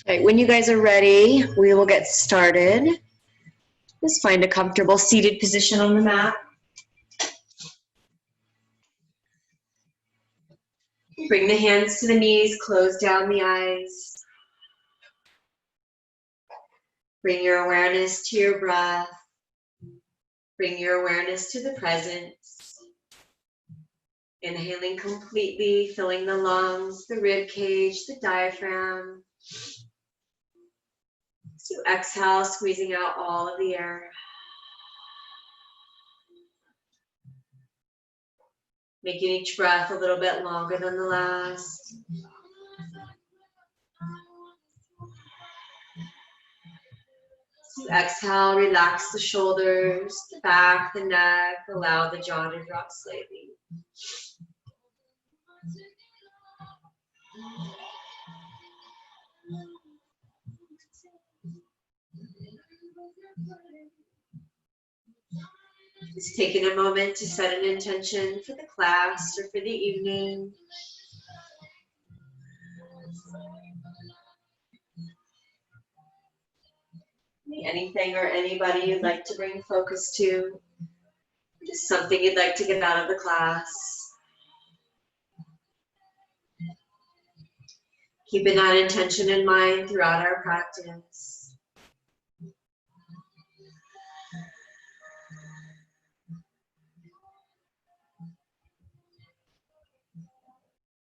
All right, when you guys are ready, we will get started. Just find a comfortable seated position on the mat. Bring the hands to the knees, close down the eyes. Bring your awareness to your breath. Bring your awareness to the present. Inhaling completely, filling the lungs, the rib cage, the diaphragm. So exhale, squeezing out all of the air. Making each breath a little bit longer than the last. So exhale, relax the shoulders, the back, the neck, allow the jaw to drop slightly. Just taking a moment to set an intention for the class or for the evening. Anything or anybody you'd like to bring focus to. Just something you'd like to get out of the class. Keeping that intention in mind throughout our practice.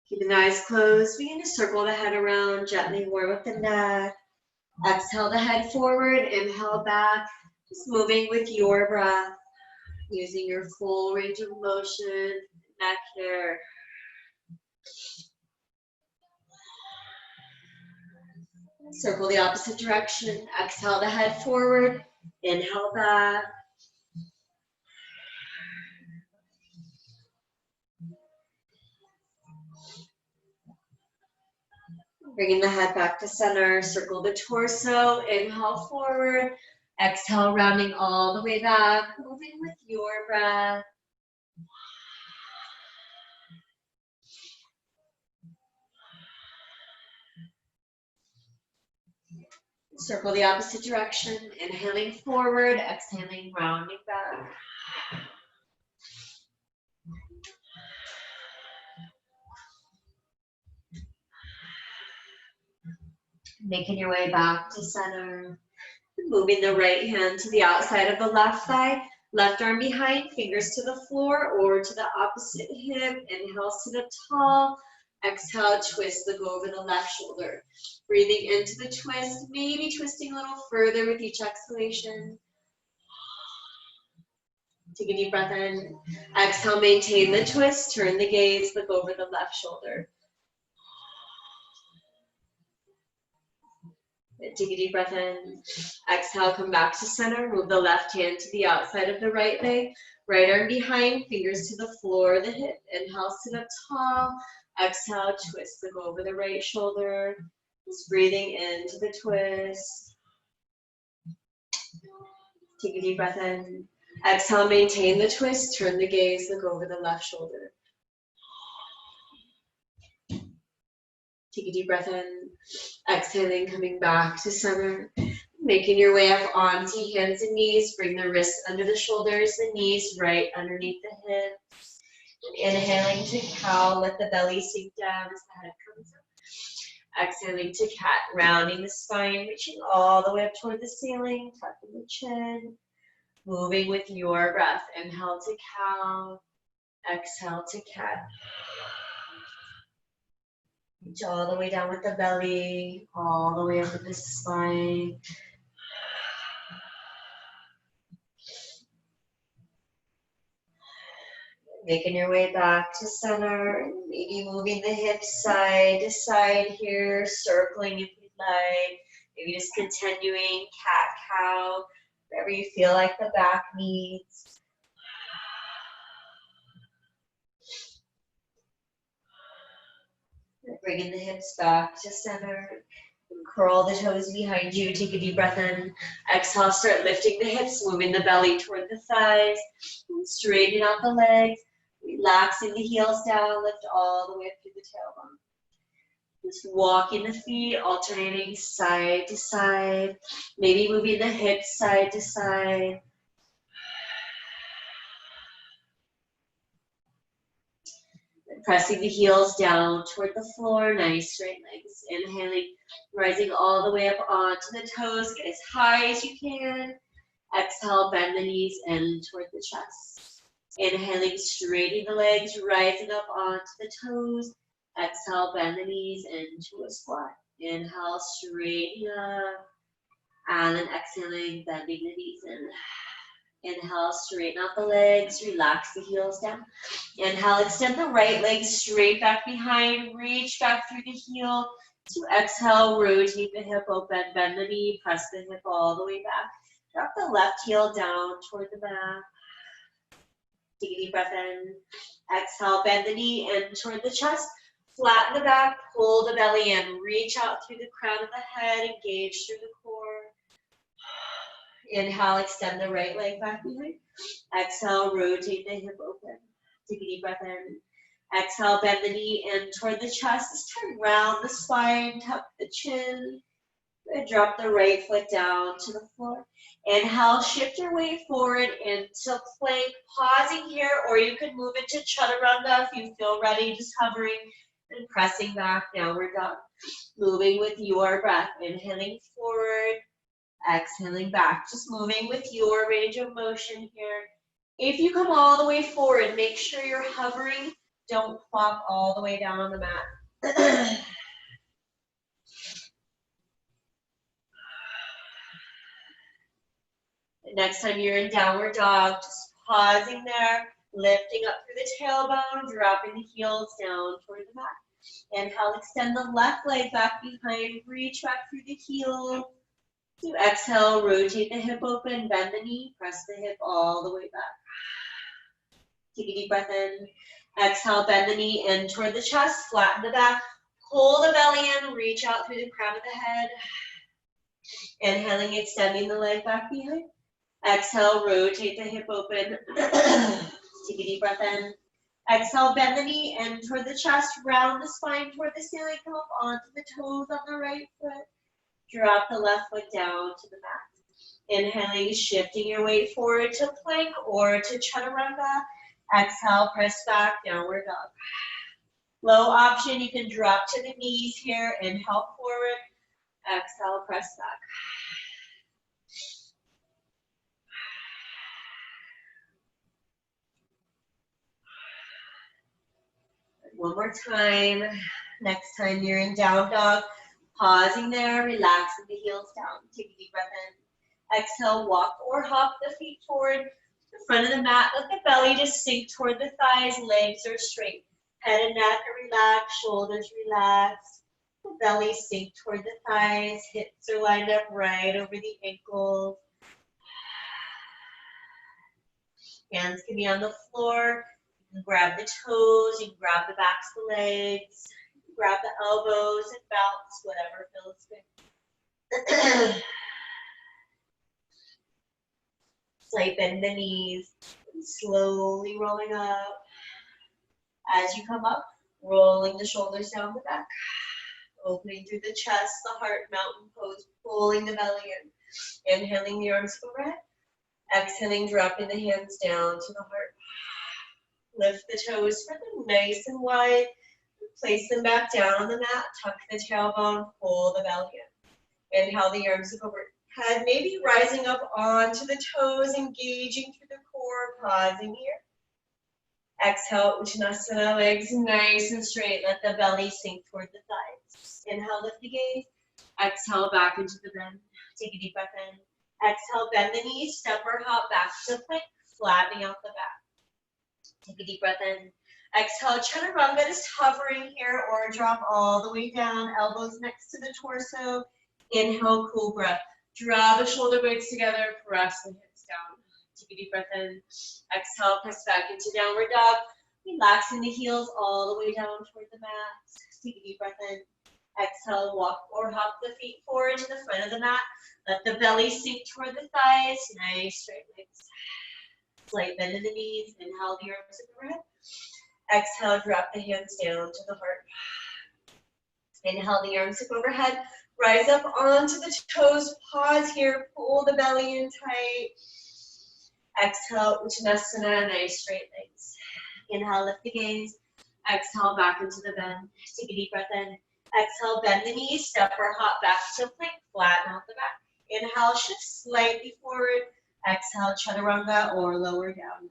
Keeping the eyes closed, begin to circle the head around, gently warm up the neck. Exhale the head forward, inhale back, just moving with your breath, using your full range of motion, neck here. Circle the opposite direction, exhale the head forward, inhale back. Bringing the head back to center, circle the torso, inhale forward, exhale rounding all the way back, moving with your breath. Circle the opposite direction, inhaling forward, exhaling, rounding back. Making your way back to center. Moving the right hand to the outside of the left thigh, left arm behind, fingers to the floor or to the opposite hip. Inhale, sit up tall. Exhale, twist, look over the left shoulder. Breathing into the twist, maybe twisting a little further with each exhalation. Take a deep breath in. Exhale, maintain the twist, turn the gaze, look over the left shoulder. Take a deep breath in. Exhale, come back to center. Move the left hand to the outside of the right leg. Right arm behind, fingers to the floor, the hip. Inhale, sit up tall. Exhale, twist, look over the right shoulder. Just breathing into the twist. Take a deep breath in. Exhale, maintain the twist. Turn the gaze, look over the left shoulder. Take a deep breath in. Exhaling, coming back to center. Making your way up onto hands and knees. Bring the wrists under the shoulders, the knees right underneath the hips. Inhaling to cow, let the belly sink down as the head comes up. Exhaling to cat, rounding the spine, reaching all the way up toward the ceiling, tucking the chin. Moving with your breath. Inhale to cow. Exhale to cat. Reach all the way down with the belly, all the way up with the spine. Making your way back to center, maybe moving the hips side to side here, circling if you'd like. Maybe just continuing cat-cow, wherever you feel like the back needs. Bringing the hips back to center. Curl the toes behind you. Take a deep breath in. Exhale, start lifting the hips, moving the belly toward the thighs. Straighten out the legs. Relaxing the heels down. Lift all the way up through the tailbone. Just walking the feet, alternating side to side, maybe moving the hips side to side. Pressing the heels down toward the floor, nice straight legs. Inhaling, rising all the way up onto the toes, get as high as you can. Exhale, bend the knees in toward the chest. Inhaling, straightening the legs, rising up onto the toes. Exhale, bend the knees into a squat. Inhale, straighten up. And then exhaling, bending the knees in. Inhale, straighten out the legs, relax the heels down. Inhale, extend the right leg straight back behind, reach back through the heel. To exhale, rotate the hip open, bend the knee, press the hip all the way back. Drop the left heel down toward the mat. Take a deep breath in. Exhale, bend the knee in toward the chest. Flatten the back, pull the belly in. Reach out through the crown of the head, engage through the core. Inhale, extend the right leg back behind. Exhale, rotate the hip open. Take a deep breath in. Exhale, bend the knee in toward the chest. Just turn around the spine, tuck the chin. Drop the right foot down to the floor. Inhale, shift your weight forward into plank, pausing here, or you could move into chaturanga if you feel ready, just hovering and pressing back, downward dog. Moving with your breath, inhaling forward, exhaling back, just moving with your range of motion here. If you come all the way forward, make sure you're hovering. Don't flop all the way down on the mat. Next time you're in downward dog, just pausing there, lifting up through the tailbone, dropping the heels down toward the back. Inhale, extend the left leg back behind, reach back through the heel. To exhale, rotate the hip open, bend the knee, press the hip all the way back. Take a deep breath in. Exhale, bend the knee in toward the chest, flatten the back, pull the belly in, reach out through the crown of the head. Inhaling, extending the leg back behind. Exhale, rotate the hip open. Take a deep breath in. Exhale, bend the knee in toward the chest, round the spine toward the ceiling, come up onto the toes on the right foot. Drop the left foot down to the mat. Inhaling, shifting your weight forward to plank or to chaturanga. Exhale, press back, downward dog. Low option, you can drop to the knees here, inhale forward. Exhale, press back. One more time. Next time you're in down dog, pausing there, relaxing the heels down. Take a deep breath in. Exhale, walk or hop the feet forward. The front of the mat, let the belly just sink toward the thighs, legs are straight. Head and neck are relaxed, shoulders relaxed. The belly sink toward the thighs, hips are lined up right over the ankles. Hands can be on the floor. You can grab the toes, you can grab the backs of the legs, you can grab the elbows and bounce, whatever feels good. Slight bend in the knees, slowly rolling up. As you come up, rolling the shoulders down the back, opening through the chest, the heart, mountain pose, pulling the belly in. Inhaling, the arms overhead. Exhaling, dropping the hands down to the heart. Lift the toes for them nice and wide. Place them back down on the mat. Tuck the tailbone, pull the belly in. Inhale, the arms overhead, maybe rising up onto the toes, engaging through the core, pausing here. Exhale, Uttanasana, legs nice and straight. Let the belly sink toward the thighs. Inhale, lift the gaze. Exhale, back into the bend. Take a deep breath in. Exhale, bend the knees, step or hop back to plank, flattening out the back. Take a deep breath in. Exhale, chaturanga, just hovering here or drop all the way down, elbows next to the torso. Inhale, cobra. Draw the shoulder blades together, press the hips down. Take a deep breath in. Exhale, press back into downward dog. Relaxing the heels all the way down toward the mat. Take a deep breath in. Exhale, walk or hop the feet forward to the front of the mat. Let the belly sink toward the thighs. Nice straight legs. Slight bend in the knees. Inhale, the arms overhead. Exhale, drop the hands down to the heart. Inhale the arms up overhead. Rise up onto the toes. Pause here. Pull the belly in tight. Exhale, Uttanasana, nice straight legs. Inhale, lift the gaze. Exhale, back into the bend. Take a deep breath in. Exhale, bend the knees, step or hop back to plank, flatten out the back. Inhale, shift slightly forward. Exhale, chaturanga or lower down.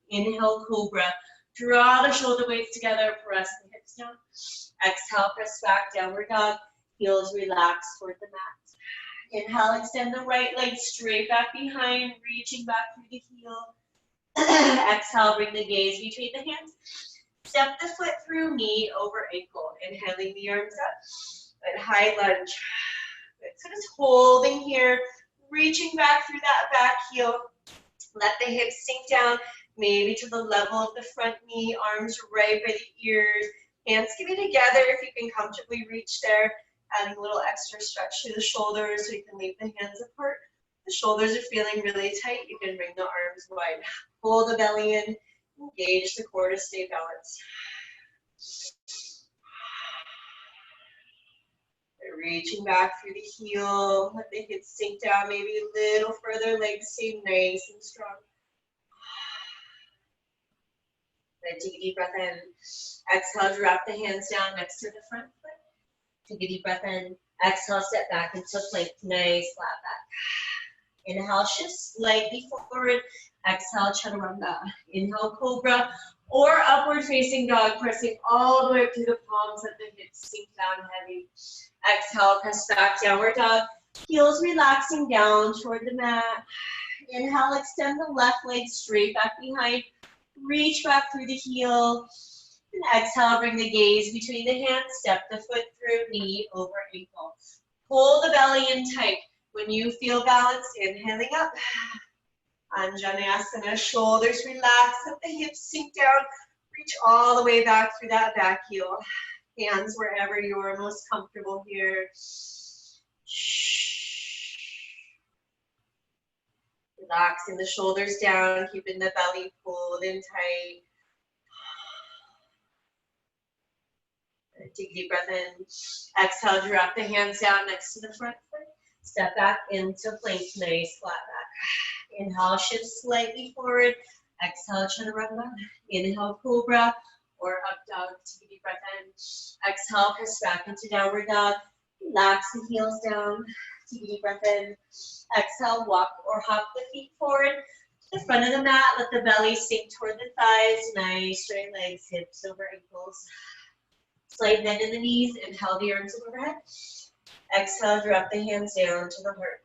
Inhale, cobra. Draw the shoulder blades together, press the hips down. Exhale, press back, downward dog. Heels relax toward the mat. Inhale, extend the right leg straight back behind, reaching back through the heel. Exhale, bring the gaze between the hands. Step the foot through, knee over ankle. Inhaling the arms up. At high lunge. So just holding here, reaching back through that back heel. Let the hips sink down, maybe to the level of the front knee, arms right by the ears. Hands can be together if you can comfortably reach there. Adding a little extra stretch to the shoulders so you can leave the hands apart. The shoulders are feeling really tight. You can bring the arms wide. Pull the belly in. Engage the core to stay balanced. Reaching back through the heel. Let the hips sink down maybe a little further. Legs stay nice and strong. Then take a deep breath in. Exhale, drop the hands down next to the front foot. Take a deep breath in. Exhale, step back into plank. Nice, flat back. Inhale, shift slightly forward. Exhale, chaturanga. Inhale, cobra or upward facing dog, pressing all the way up to the palms. Let the hips sink down heavy. Exhale, press back, downward dog. Heels relaxing down toward the mat. Inhale, extend the left leg straight back behind. Reach back through the heel. And exhale, bring the gaze between the hands. Step the foot through, knee over ankle. Pull the belly in tight. When you feel balanced, inhaling up. Anjaneyasana, shoulders relax, let the hips sink down. Reach all the way back through that back heel. Hands wherever you're most comfortable here. Relaxing the shoulders down, keeping the belly pulled in tight. Take a deep breath in. Exhale, drop the hands down next to the front foot. Step back into plank, nice flat back. Inhale, shift slightly forward. Exhale, chaturanga. Inhale, cobra or up dog. Take a deep breath in. Exhale, press back into downward dog. Relax the heels down. Take a deep breath in. Exhale, walk or hop the feet forward to the front of the mat. Let the belly sink toward the thighs. Nice straight legs, hips over ankles. Slight bend in the knees. Inhale the arms overhead. Exhale, drop the hands down to the heart.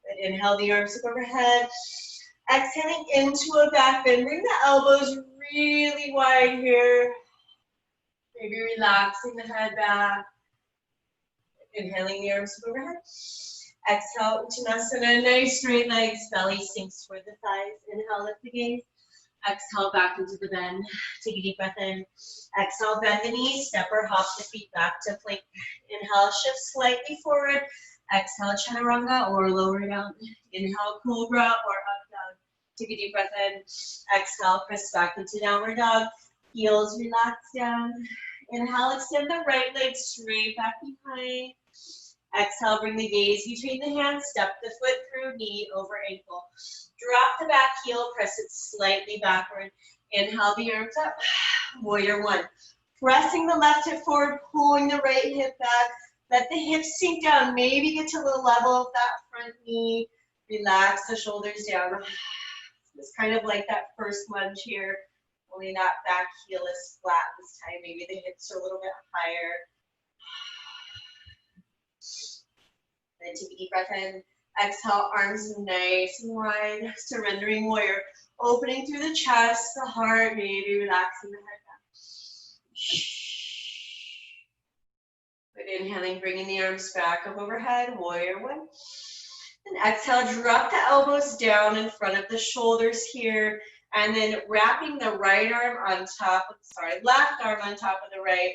And inhale the arms up overhead. Exhaling into a back bend. Bring the elbows really wide here. Maybe relaxing the head back. Inhaling the arms up overhead. Exhale, Uttanasana, nice straight legs. Belly sinks toward the thighs. Inhale, lift the gaze. Exhale, back into the bend. Take a deep breath in. Exhale, bend the knees. Step or hop the feet back to plank. Inhale, shift slightly forward. Exhale, chaturanga or lower down. Inhale, cobra or up dog. Take a deep breath in. Exhale, press back into downward dog. Heels relax down. Inhale, extend the right leg straight back behind. Exhale, bring the gaze between the hands. Step the foot through, knee over ankle. Drop the back heel, press it slightly backward. Inhale the arms up. Warrior one. Pressing the left hip forward, pulling the right hip back. Let the hips sink down. Maybe get to the level of that front knee. Relax the shoulders down. It's kind of like that first lunge here. Only that back heel is flat this time. Maybe the hips are a little bit higher. Then take a deep breath in. Exhale, arms nice and wide. Surrendering warrior. Opening through the chest, the heart, maybe relaxing the head back. Good, inhaling, bringing the arms back up overhead, warrior one. And exhale, drop the elbows down in front of the shoulders here. And then wrapping the right arm on top of, left arm on top of the right.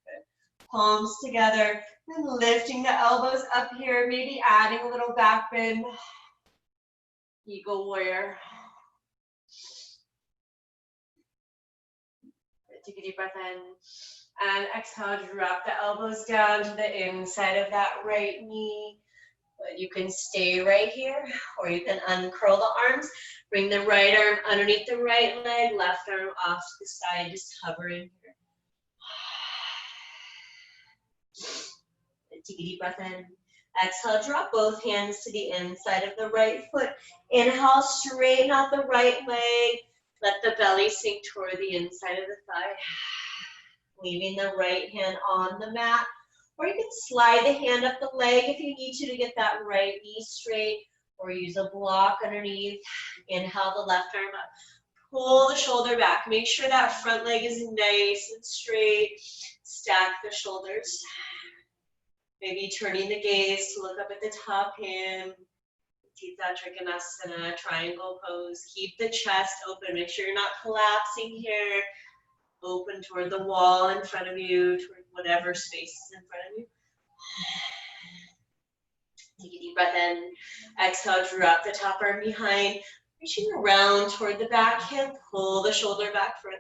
Good. Palms together. And lifting the elbows up here, maybe adding a little back bend. Eagle warrior. Take a deep breath in. And exhale, drop the elbows down to the inside of that right knee. But you can stay right here, or you can uncurl the arms. Bring the right arm underneath the right leg, left arm off to the side, just hovering here. Take a deep breath in. Exhale, drop both hands to the inside of the right foot. Inhale, straighten out the right leg. Let the belly sink toward the inside of the thigh. Leaving the right hand on the mat. Or you can slide the hand up the leg if you need to get that right knee straight. Or use a block underneath. Inhale the left arm up. Pull the shoulder back. Make sure that front leg is nice and straight. Stack the shoulders. Maybe turning the gaze to look up at the top hand. Tita Trikonasana, triangle pose. Keep the chest open. Make sure you're not collapsing here. Open toward the wall in front of you, toward whatever space is in front of you. Take a deep breath in. Exhale, drop the top arm behind. Reaching around toward the back hip. Pull the shoulder back further.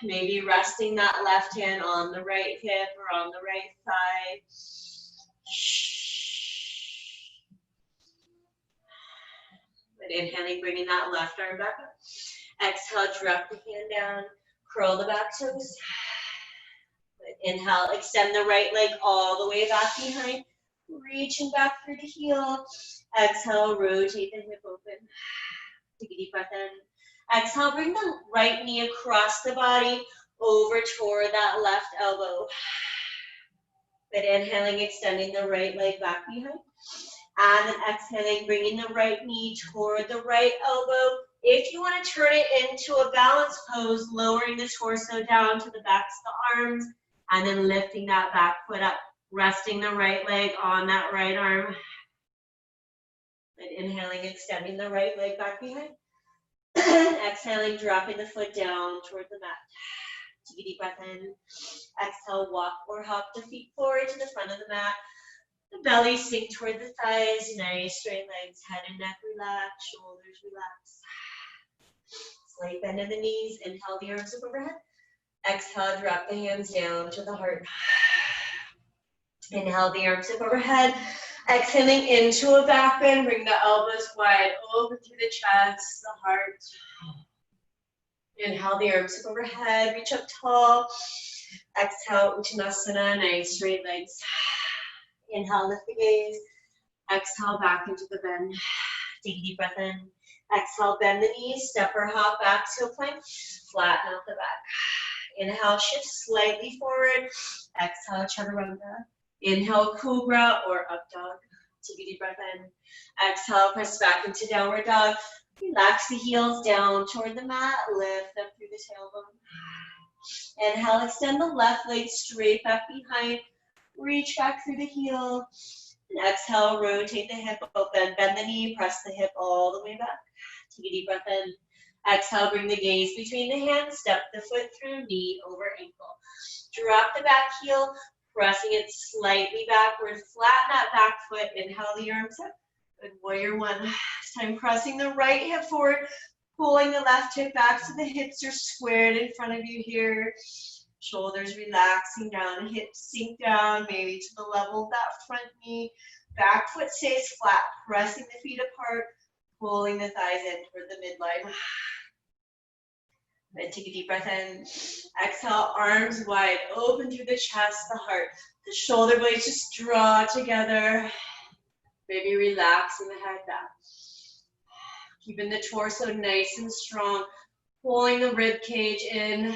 Maybe resting that left hand on the right hip or on the right thigh. But inhaling, bringing that left arm back up. Exhale, drop the hand down. Curl the back toes. Inhale, extend the right leg all the way back behind. Reaching back through the heel. Exhale, rotate the hip open. Take a deep breath in. Exhale, bring the right knee across the body over toward that left elbow. But inhaling, extending the right leg back behind. And then exhaling, bringing the right knee toward the right elbow. If you want to turn it into a balance pose, lowering the torso down to the backs of the arms, and then lifting that back foot up, resting the right leg on that right arm. And inhaling, extending the right leg back behind. Exhaling, dropping the foot down toward the mat. Take a deep breath in. Exhale, walk or hop the feet forward to the front of the mat. The belly sink toward the thighs. Nice straight legs. Head and neck relax. Shoulders relax. Slight bend in the knees. Inhale the arms up overhead. Exhale, drop the hands down to the heart. Inhale the arms up overhead. Exhaling into a back bend. Bring the elbows wide open through the chest, the heart. Inhale the arms up overhead. Reach up tall. Exhale, Uttanasana. Nice straight legs. Inhale, lift the gaze. Exhale, back into the bend. Take a deep breath in. Exhale, bend the knees. Step or hop back to a plank. Flatten out the back. Inhale, shift slightly forward. Exhale, Chaturanga. Inhale, Cobra or Up Dog. Take a deep breath in. Exhale, press back into Downward Dog. Relax the heels down toward the mat. Lift them through the tailbone. Inhale, extend the left leg straight back behind. Reach back through the heel. And exhale, rotate the hip open. Bend the knee, press the hip all the way back. Take a deep breath in. Exhale, bring the gaze between the hands. Step the foot through, knee over ankle. Drop the back heel, pressing it slightly backward. Flatten that back foot. Inhale the arms up. Good warrior one. This time pressing the right hip forward. Pulling the left hip back so the hips are squared in front of you here. Shoulders relaxing down, hips sink down, maybe to the level of that front knee. Back foot stays flat, pressing the feet apart, pulling the thighs in toward the midline. And take a deep breath in. Exhale, arms wide open through the chest, the heart. The shoulder blades just draw together. Maybe relaxing the head back. Keeping the torso nice and strong, pulling the rib cage in.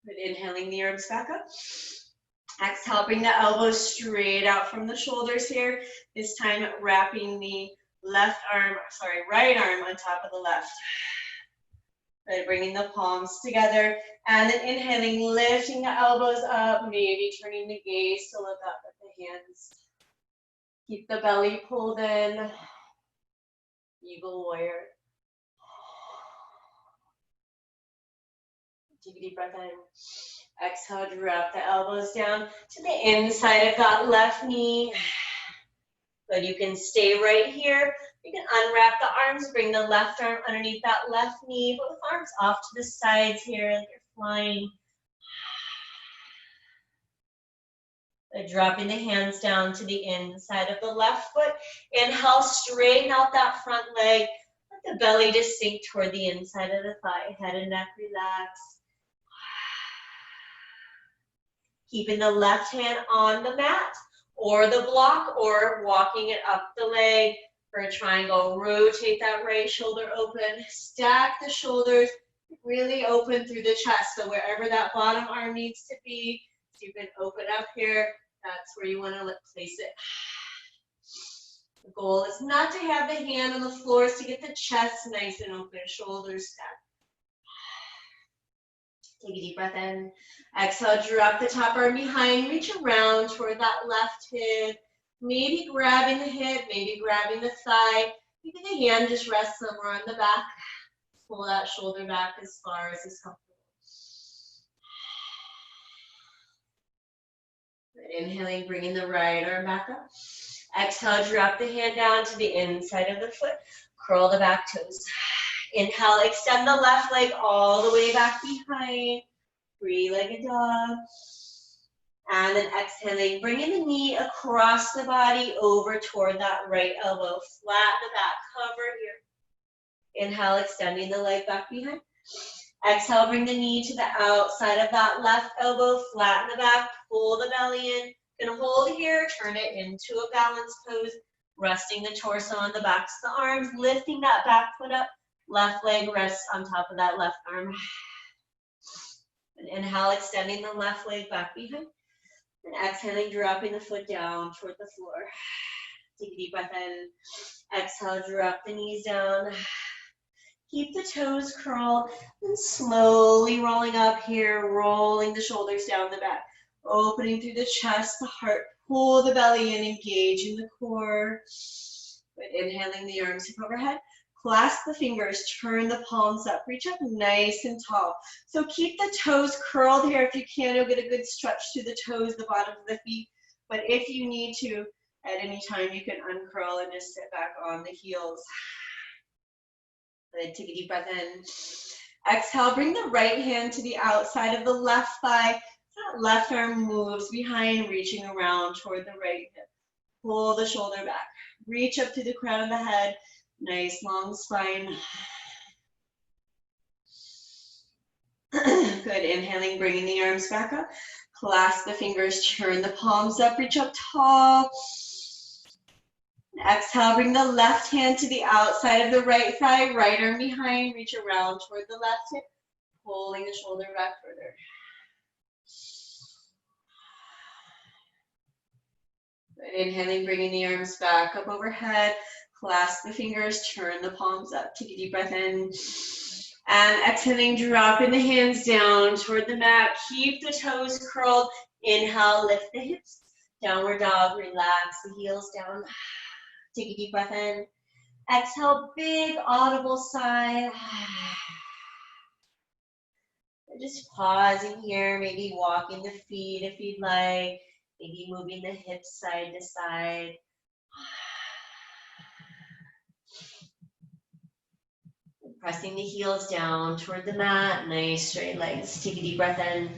But inhaling the arms back up. Exhale, bring the elbows straight out from the shoulders here. This time wrapping the right arm on top of the left. Right, bringing the palms together. And then inhaling, lifting the elbows up, maybe turning the gaze to look up at the hands. Keep the belly pulled in. Eagle warrior. Take a deep breath in. Exhale, drop the elbows down to the inside of that left knee. Good, you can stay right here. You can unwrap the arms, bring the left arm underneath that left knee, both arms off to the sides here like you're flying. Dropping the hands down to the inside of the left foot. Inhale, straighten out that front leg. Let the belly just sink toward the inside of the thigh. Head and neck relax. Keeping the left hand on the mat or the block or walking it up the leg for a triangle. Rotate that right shoulder open. Stack the shoulders really open through the chest. So wherever that bottom arm needs to be, so you can open up here. That's where you want to place it. The goal is not to have the hand on the floor, is to get the chest nice and open, shoulders stacked. Take a deep breath in. Exhale, drop the top arm behind, reach around toward that left hip. Maybe grabbing the hip, maybe grabbing the thigh. Maybe the hand just rests somewhere on the back. Pull that shoulder back as far as is comfortable. Inhaling, bringing the right arm back up. Exhale, drop the hand down to the inside of the foot. Curl the back toes. Inhale, extend the left leg all the way back behind. Three-legged dog. And then exhaling, bringing the knee across the body over toward that right elbow. Flatten the back, cover here. Inhale, extending the leg back behind. Exhale, bring the knee to the outside of that left elbow. Flatten the back, pull the belly in. Gonna hold here, turn it into a balanced pose. Resting the torso on the backs of the arms, lifting that back foot up. Left leg rests on top of that left arm. And inhale, extending the left leg back behind. And exhaling, dropping the foot down toward the floor. Take a deep breath in. Exhale, drop the knees down. Keep the toes curled and slowly rolling up here, rolling the shoulders down the back. Opening through the chest, the heart. Pull the belly in, engage in the core. But inhaling the arms up overhead. Clasp the fingers, turn the palms up, reach up nice and tall. So keep the toes curled here. If you can, you'll get a good stretch to the toes, the bottom of the feet. But if you need to, at any time, you can uncurl and just sit back on the heels. Good, take a deep breath in. Exhale, bring the right hand to the outside of the left thigh. That left arm moves behind, reaching around toward the right hip. Pull the shoulder back. Reach up to the crown of the head. Nice long spine. Good, inhaling, bringing the arms back up. Clasp the fingers, turn the palms up, reach up tall. Exhale, bring the left hand to the outside of the right thigh, right arm behind, reach around toward the left hip, pulling the shoulder back further. Good, inhaling, bringing the arms back up overhead. Clasp the fingers, turn the palms up. Take a deep breath in. And exhaling, dropping the hands down toward the mat. Keep the toes curled. Inhale, lift the hips. Downward dog, relax the heels down. Take a deep breath in. Exhale, big audible sigh. Just pausing here, maybe walking the feet if you'd like. Maybe moving the hips side to side. Pressing the heels down toward the mat, nice straight legs. Take a deep breath in.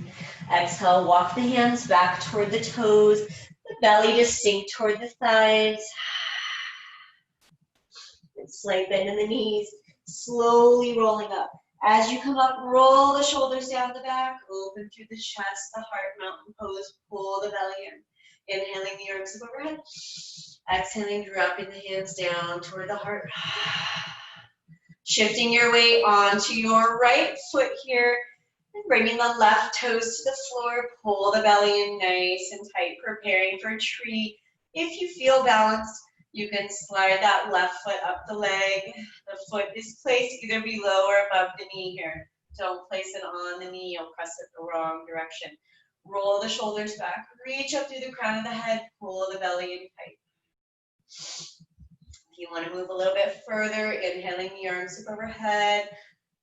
Exhale, walk the hands back toward the toes. The belly just sink toward the thighs. And slight bend in the knees, slowly rolling up. As you come up, roll the shoulders down the back, open through the chest, the heart, mountain pose, pull the belly in. Inhaling the arms up overhead. Exhaling, dropping the hands down toward the heart. Shifting your weight onto your right foot here and bringing the left toes to the floor. Pull the belly in nice and tight, preparing for a tree. If you feel balanced, you can slide that left foot up the leg. The foot is placed either below or above the knee here. Don't place it on the knee, you'll press it the wrong direction. Roll the shoulders back, reach up through the crown of the head, pull the belly in tight. If you want to move a little bit further, inhaling the arms up overhead,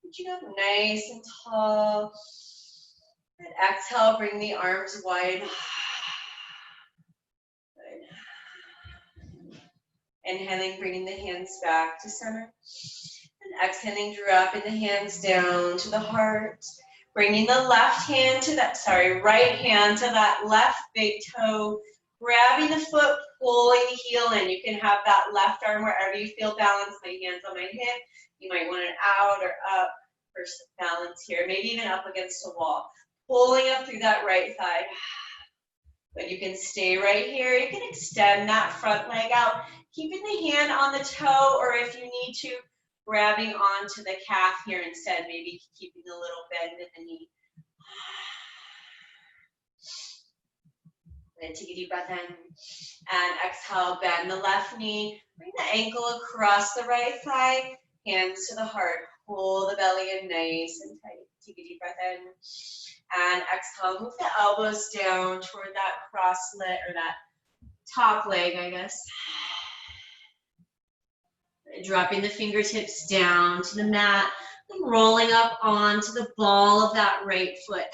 reaching up nice and tall. And exhale, bring the arms wide. Good. Inhaling, bringing the hands back to center. And exhaling, dropping the hands down to the heart. Bringing the left hand to that, right hand to that left big toe. Grabbing the foot, pulling the heel in. You can have that left arm wherever you feel balanced. My hands on my hip. You might want it out or up for some balance here. Maybe even up against a wall. Pulling up through that right thigh. But you can stay right here. You can extend that front leg out. Keeping the hand on the toe, or if you need to, grabbing onto the calf here instead. Maybe keeping a little bend in the knee. Then take a deep breath in. And exhale, bend the left knee. Bring the ankle across the right thigh. Hands to the heart. Pull the belly in nice and tight. Take a deep breath in. And exhale, move the elbows down toward that cross leg, or that top leg, I guess. Dropping the fingertips down to the mat, and rolling up onto the ball of that right foot.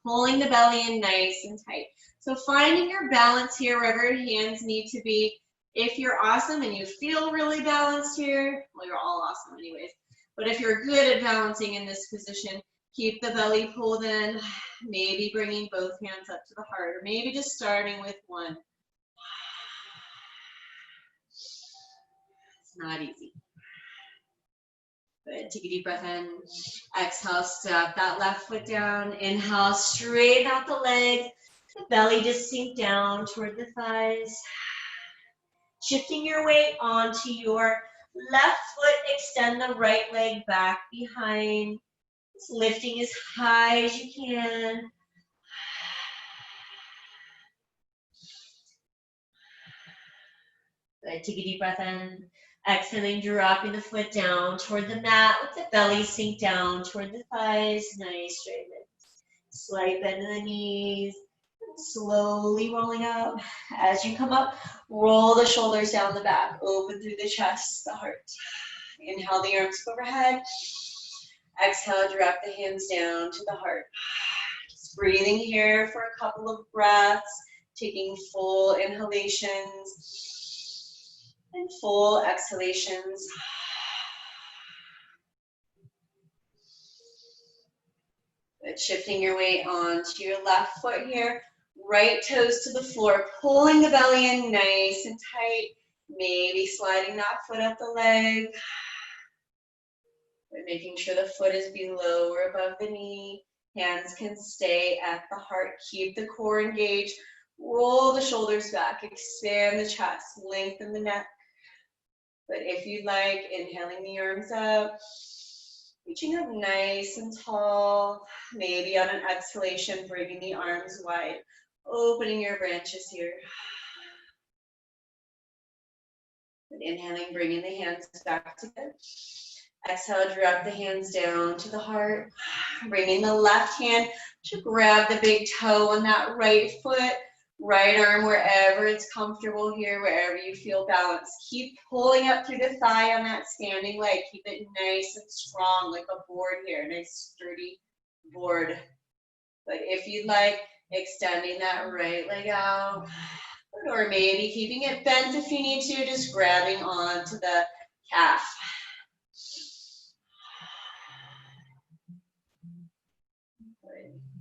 Pulling the belly in nice and tight. So finding your balance here, wherever your hands need to be. If you're awesome and you feel really balanced here, well, you're all awesome anyways. But if you're good at balancing in this position, keep the belly pulled in, maybe bringing both hands up to the heart, or maybe just starting with one. It's not easy. Good, take a deep breath in. Exhale, step that left foot down. Inhale, straighten out the legs. The belly just sink down toward the thighs. Shifting your weight onto your left foot, extend the right leg back behind. Just lifting as high as you can. Good, take a deep breath in. Exhaling, dropping the foot down toward the mat. Let the belly sink down toward the thighs. Nice straight legs. Slight bend in the knees. Slowly rolling up. As you come up, roll the shoulders down the back. Open through the chest, the heart. Inhale the arms overhead. Exhale, drop the hands down to the heart. Just breathing here for a couple of breaths. Taking full inhalations and full exhalations. Good. Shifting your weight onto your left foot here. Right toes to the floor, pulling the belly in nice and tight. Maybe sliding that foot up the leg. But making sure the foot is below or above the knee. Hands can stay at the heart. Keep the core engaged. Roll the shoulders back. Expand the chest. Lengthen the neck. But if you'd like, inhaling the arms up. Reaching up nice and tall. Maybe on an exhalation, bringing the arms wide. Opening your branches here. And inhaling, bringing the hands back together. Exhale, drop the hands down to the heart. Bringing the left hand to grab the big toe on that right foot. Right arm wherever it's comfortable here, wherever you feel balanced. Keep pulling up through the thigh on that standing leg. Keep it nice and strong, like a board here. Nice sturdy board. But if you'd like, extending that right leg out, or maybe keeping it bent if you need to, just grabbing onto the calf.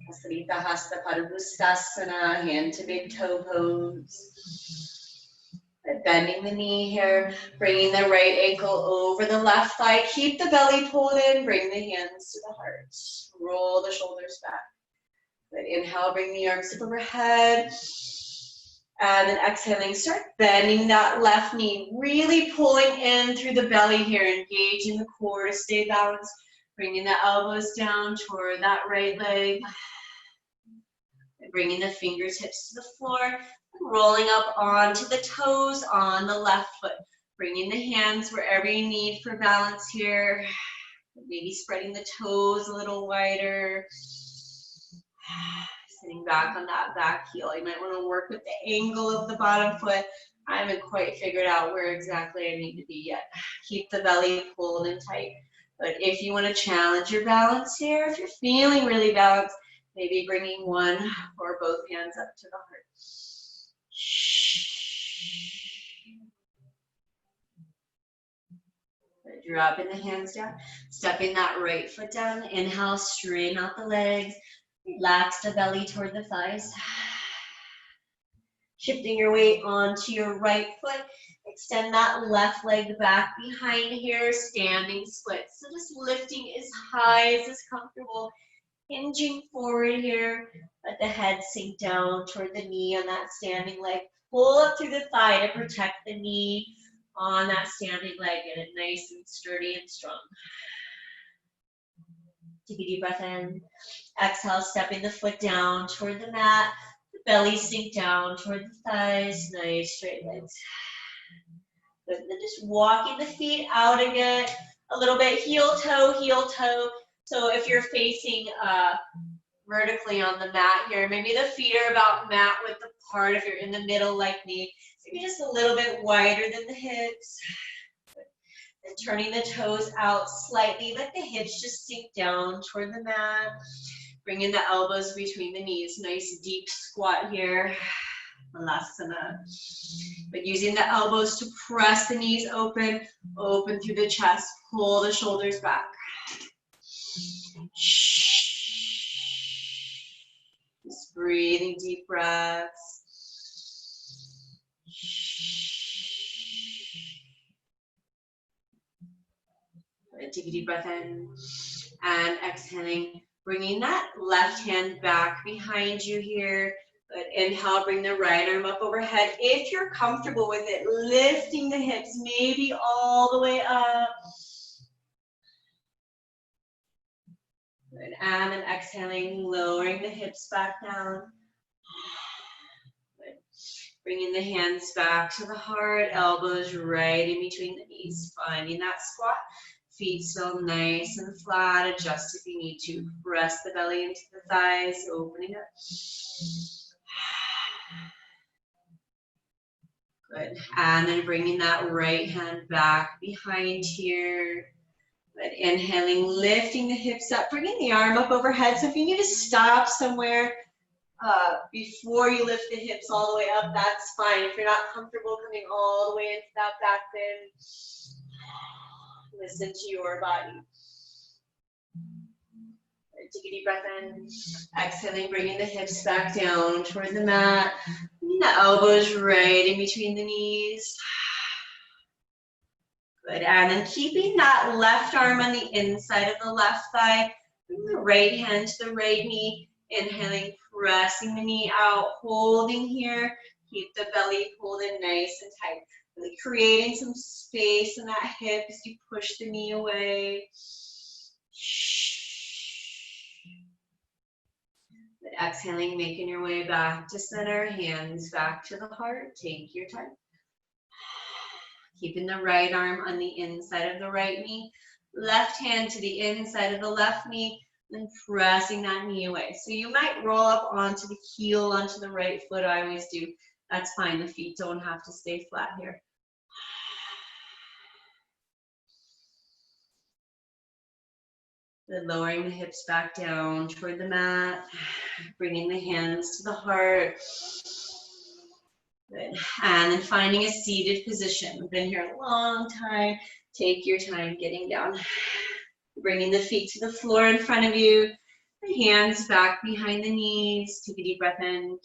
Kasrita Hasta Padangusthasana, hand to big toe pose. Bending the knee here, bringing the right ankle over the left thigh. Keep the belly pulled in, bring the hands to the heart. Roll the shoulders back. Good. Inhale, bring the arms up overhead. And then exhaling, start bending that left knee, really pulling in through the belly here, engaging the core to stay balanced. Bringing the elbows down toward that right leg. Bringing the fingertips to the floor. Rolling up onto the toes on the left foot. Bringing the hands wherever you need for balance here. Maybe spreading the toes a little wider. Sitting back on that back heel. You might want to work with the angle of the bottom foot. I haven't quite figured out where exactly I need to be yet. Keep the belly pulled and tight. But if you want to challenge your balance here, if you're feeling really balanced, maybe bringing one or both hands up to the heart. Dropping the hands down, stepping that right foot down. Inhale, straighten out the legs, relax the belly toward the thighs. Shifting your weight onto your right foot, extend that left leg back behind here, standing split. So just lifting as high as is comfortable, hinging forward here, let the head sink down toward the knee on that standing leg. Pull up through the thigh to protect the knee on that standing leg. Get it nice and sturdy and strong. Take a deep breath in. Exhale, stepping the foot down toward the mat. The belly sink down toward the thighs. Nice straight legs. Good. Then just walking the feet out again. A little bit heel toe, heel toe. So if you're facing vertically on the mat here, maybe the feet are about mat width apart if you're in the middle like me. Maybe just a little bit wider than the hips. And turning the toes out slightly, let the hips just sink down toward the mat. Bringing the elbows between the knees. Nice deep squat here. Malasana. But using the elbows to press the knees open, open through the chest, pull the shoulders back. Just breathing deep breaths. Take a deep breath in and exhaling, bringing that left hand back behind you here. Good. Inhale, bring the right arm up overhead. If you're comfortable with it, lifting the hips maybe all the way up. Good. And then exhaling, lowering the hips back down. Good. Bringing the hands back to the heart, elbows right in between the knees, finding that squat. Feet still nice and flat. Adjust if you need to. Press the belly into the thighs, opening up. Good. And then bringing that right hand back behind here. Good. Inhaling, lifting the hips up, bringing the arm up overhead. So if you need to stop somewhere before you lift the hips all the way up, that's fine. If you're not comfortable coming all the way into that back bend, listen to your body. Take a deep breath in. Exhaling, bringing the hips back down toward the mat. Bringing the elbows right in between the knees. Good. And then keeping that left arm on the inside of the left thigh. Bring the right hand to the right knee. Inhaling, pressing the knee out, holding here. Keep the belly pulled in nice and tight. Really creating some space in that hip as you push the knee away. But exhaling, making your way back to center, hands back to the heart. Take your time. Keeping the right arm on the inside of the right knee, left hand to the inside of the left knee, and pressing that knee away. So you might roll up onto the heel, onto the right foot. I always do. That's fine. The feet don't have to stay flat here. Then lowering the hips back down toward the mat, bringing the hands to the heart. Good. And then finding a seated position. We've been here a long time. Take your time getting down. Bringing the feet to the floor in front of you. The hands back behind the knees. Take a deep breath in.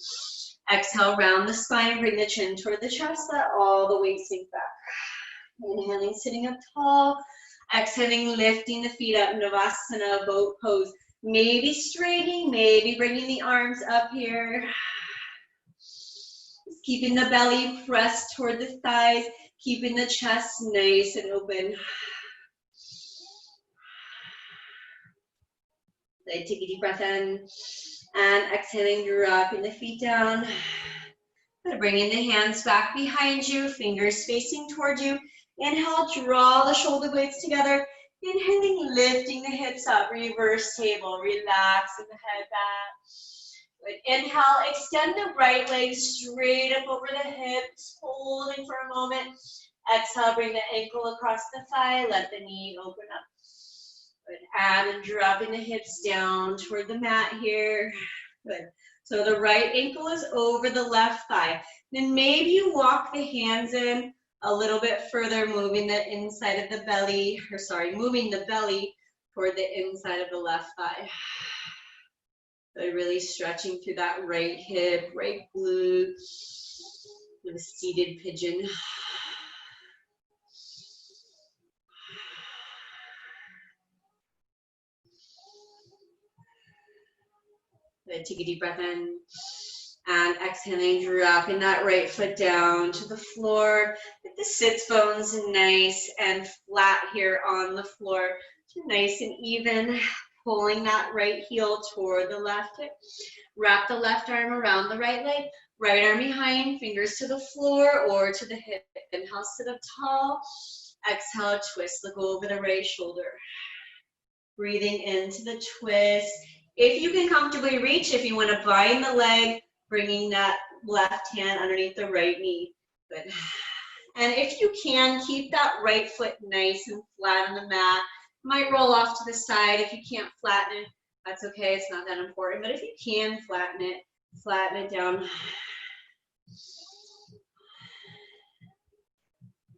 Exhale, round the spine. Bring the chin toward the chest. Let all the weight sink back. Inhaling, sitting up tall. Exhaling, lifting the feet up, Navasana, boat pose. Maybe straightening, maybe bringing the arms up here. Just keeping the belly pressed toward the thighs, keeping the chest nice and open. Take a deep breath in, and exhaling, dropping the feet down. Bringing the hands back behind you, fingers facing toward you. Inhale, draw the shoulder blades together. Inhaling, lifting the hips up, reverse table, relaxing the head back. Good. Inhale, extend the right leg straight up over the hips, holding for a moment. Exhale, bring the ankle across the thigh, let the knee open up. Good. And dropping the hips down toward the mat here. Good. So the right ankle is over the left thigh. Then maybe you walk the hands in a little bit further, moving the inside of the belly, or sorry, moving the belly toward the inside of the left thigh. But really stretching through that right hip, right glute, with a seated pigeon. Good. Take a deep breath in. And exhaling, dropping that right foot down to the floor. Get the sits bones nice and flat here on the floor. Nice and even. Pulling that right heel toward the left hip. Wrap the left arm around the right leg. Right arm behind, fingers to the floor or to the hip. Inhale, sit up tall. Exhale, twist, look over the right shoulder. Breathing into the twist. If you can comfortably reach, if you want to bind the leg, bringing that left hand underneath the right knee. Good. And if you can, keep that right foot nice and flat on the mat. Might roll off to the side. If you can't flatten it, that's okay. It's not that important. But if you can flatten it down.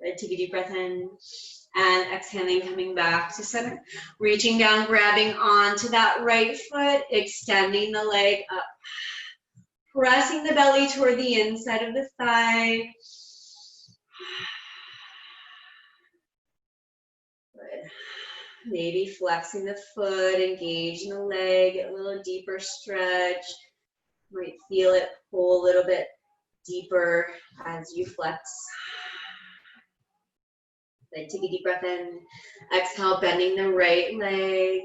Good. Take a deep breath in. And exhaling, coming back to center. Reaching down, grabbing onto that right foot, extending the leg up. Pressing the belly toward the inside of the thigh. Good. Maybe flexing the foot, engaging the leg, a little deeper stretch. Might feel it pull a little bit deeper as you flex. Then take a deep breath in. Exhale, bending the right leg.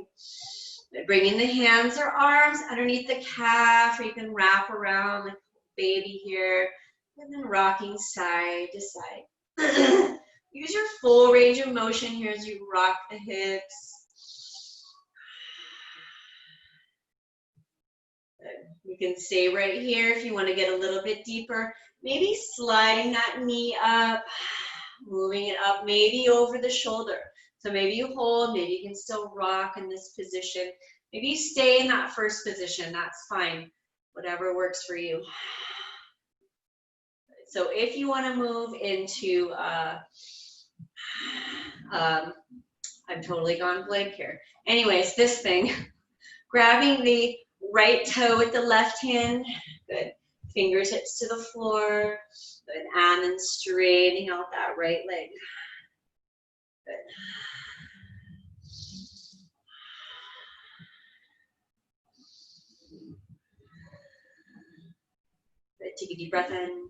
Bringing the hands or arms underneath the calf, or you can wrap around like baby here, and then rocking side to side. Use your full range of motion here as you rock the hips. Good. You can stay right here if you want to get a little bit deeper. Maybe sliding that knee up, moving it up, maybe over the shoulder. So maybe you hold, maybe you can still rock in this position. Maybe you stay in that first position, that's fine. Whatever works for you. So if you want to move into, I'm totally gone blank here. Anyways, this thing, grabbing the right toe with the left hand, good. Fingertips to the floor, good. And then straightening out that right leg. Good. Good. Take a deep breath in.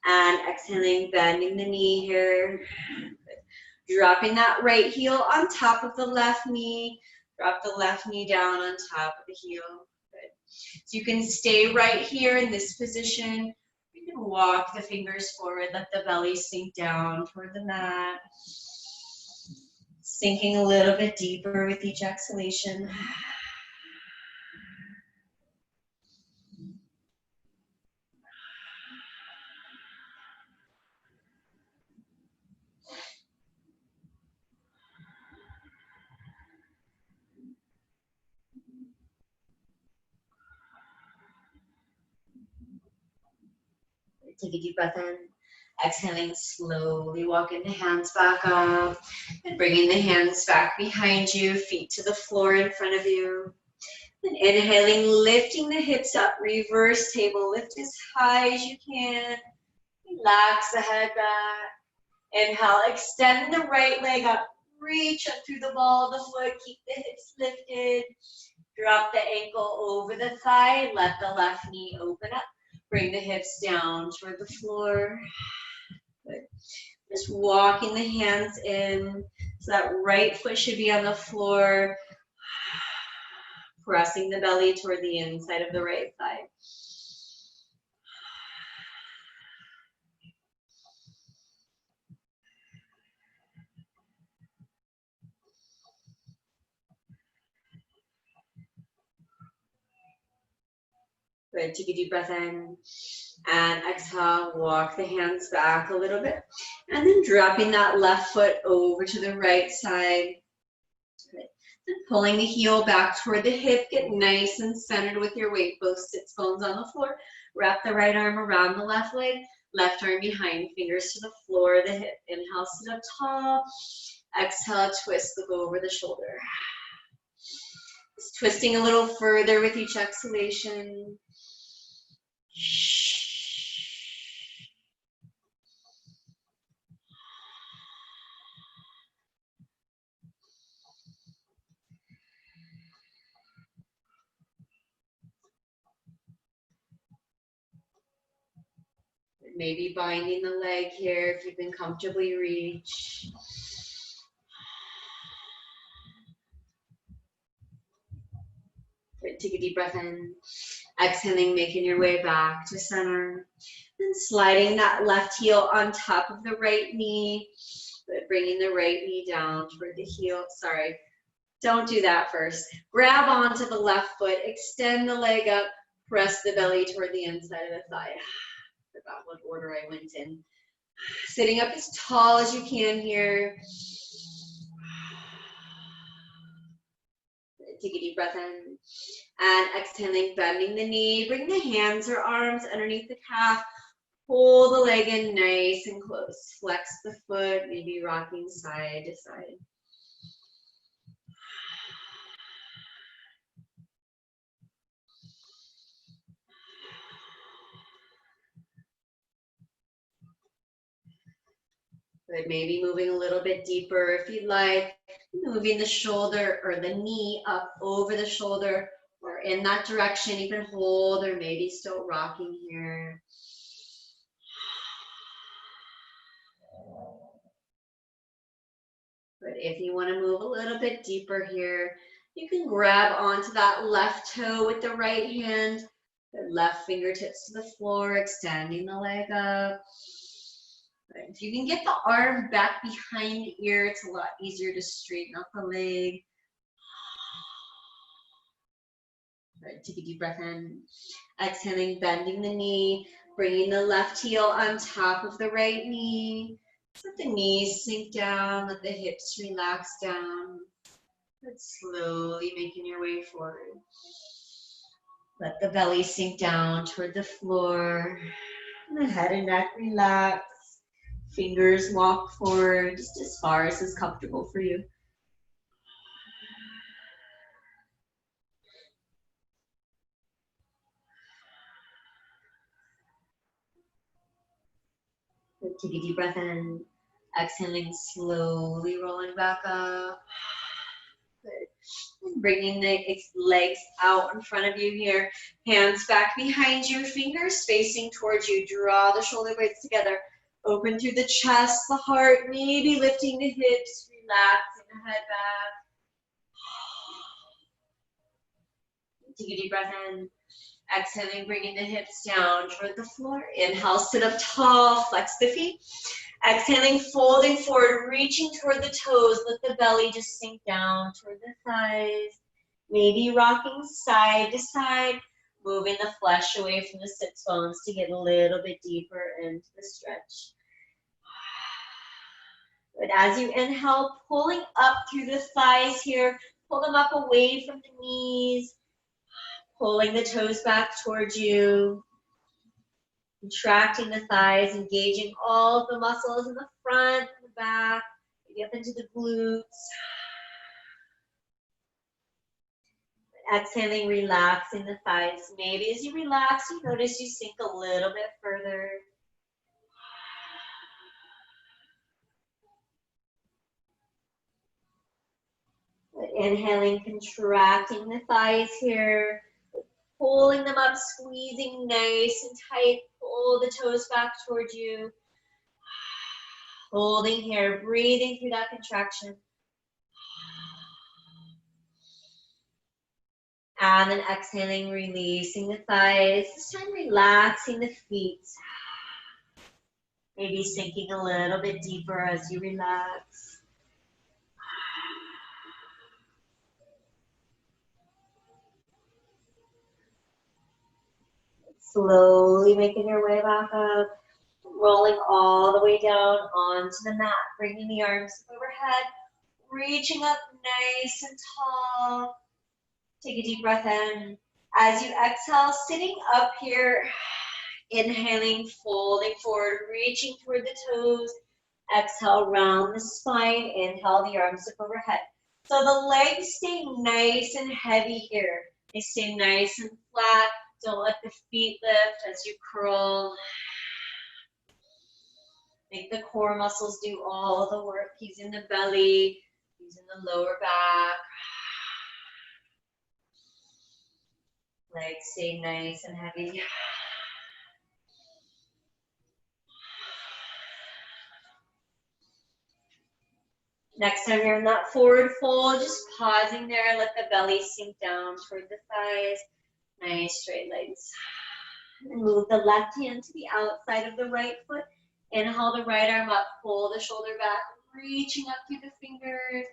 And exhaling, bending the knee here. Good. Dropping that right heel on top of the left knee. Drop the left knee down on top of the heel. Good. So you can stay right here in this position. You can walk the fingers forward, let the belly sink down toward the mat. Sinking a little bit deeper with each exhalation. Take a deep breath in. Exhaling, slowly walking the hands back up and bringing the hands back behind you, feet to the floor in front of you. And inhaling, lifting the hips up, reverse table. Lift as high as you can. Relax the head back. Inhale, extend the right leg up. Reach up through the ball of the foot. Keep the hips lifted. Drop the ankle over the thigh. Let the left knee open up. Bring the hips down toward the floor. Good. Just walking the hands in. So that right foot should be on the floor. Pressing the belly toward the inside of the right thigh. Good. Take a deep breath in. And exhale, walk the hands back a little bit. And then dropping that left foot over to the right side. Good. Then pulling the heel back toward the hip. Get nice and centered with your weight. Both sits bones on the floor. Wrap the right arm around the left leg. Left arm behind, fingers to the floor, the hip. Inhale, sit up tall. Exhale, twist, look over the shoulder. Just twisting a little further with each exhalation. Maybe binding the leg here if you can comfortably reach. Good. Take a deep breath in. Exhaling, making your way back to center. And sliding that left heel on top of the right knee. Good. Bringing the right knee down toward the heel. Sorry, don't do that first. Grab onto the left foot, extend the leg up, press the belly toward the inside of the thigh. Forgot what order I went in. Sitting up as tall as you can here. Take a deep breath in. And exhaling, bending the knee. Bring the hands or arms underneath the calf. Pull the leg in nice and close. Flex the foot, maybe rocking side to side. Good. Maybe moving a little bit deeper if you'd like. Moving the shoulder or the knee up over the shoulder or in that direction. You can hold or maybe still rocking here. But if you want to move a little bit deeper here, you can grab onto that left toe with the right hand, the left fingertips to the floor, extending the leg up. Right. If you can get the arm back behind the ear, it's a lot easier to straighten up the leg. Right. Take a deep breath in. Exhaling, bending the knee, bringing the left heel on top of the right knee. Let the knees sink down, let the hips relax down. But slowly making your way forward. Let the belly sink down toward the floor. And the head and neck relax. Fingers walk forward just as far as is comfortable for you. Take a deep breath in. Exhaling, slowly rolling back up. Good. Bringing the legs out in front of you here. Hands back behind you, fingers facing towards you. Draw the shoulder blades together. Open through the chest, the heart, maybe lifting the hips, relaxing the head back. Take a deep breath in. Exhaling, bringing the hips down toward the floor. Inhale, sit up tall, flex the feet. Exhaling, folding forward, reaching toward the toes. Let the belly just sink down toward the thighs. Maybe rocking side to side, moving the flesh away from the sits bones to get a little bit deeper into the stretch. But as you inhale, pulling up through the thighs here, pull them up away from the knees, pulling the toes back towards you. Contracting the thighs, engaging all of the muscles in the front and the back, maybe up into the glutes. Exhaling, relaxing the thighs. Maybe as you relax, you notice you sink a little bit further. Inhaling, contracting the thighs here. Pulling them up, squeezing nice and tight. Pull the toes back towards you. Holding here, breathing through that contraction. And then exhaling, releasing the thighs. This time relaxing the feet. Maybe sinking a little bit deeper as you relax. Slowly making your way back up. Rolling all the way down onto the mat. Bringing the arms overhead. Reaching up nice and tall. Take a deep breath in. As you exhale, sitting up here, Inhaling, folding forward, reaching toward the toes. Exhale, round the spine. Inhale, the arms up overhead. So the legs stay nice and heavy here. They stay nice and flat. Don't let the feet lift as you curl. Make the core muscles do all the work. He's in the belly. He's in the lower back. Legs stay nice and heavy. Next time you're in that forward fold, just pausing there, let the belly sink down toward the thighs. Nice straight legs. And move the left hand to the outside of the right foot. Inhale the right arm up, pull the shoulder back, reaching up through the fingers.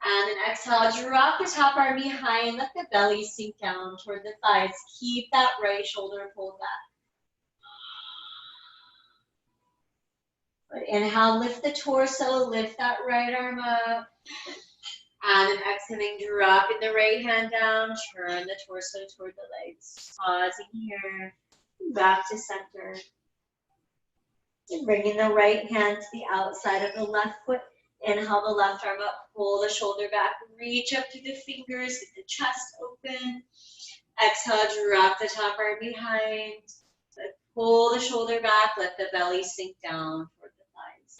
And then exhale, drop the top arm behind, let the belly sink down toward the thighs. Keep that right shoulder pulled back. Good. Inhale, lift the torso, lift that right arm up. And then exhaling, dropping the right hand down, turn the torso toward the legs. Pausing here, back to center. And bringing the right hand to the outside of the left foot. Inhale the left arm up, pull the shoulder back, reach up through the fingers, get the chest open. Exhale, drop the top arm behind. Pull the shoulder back, let the belly sink down toward the thighs.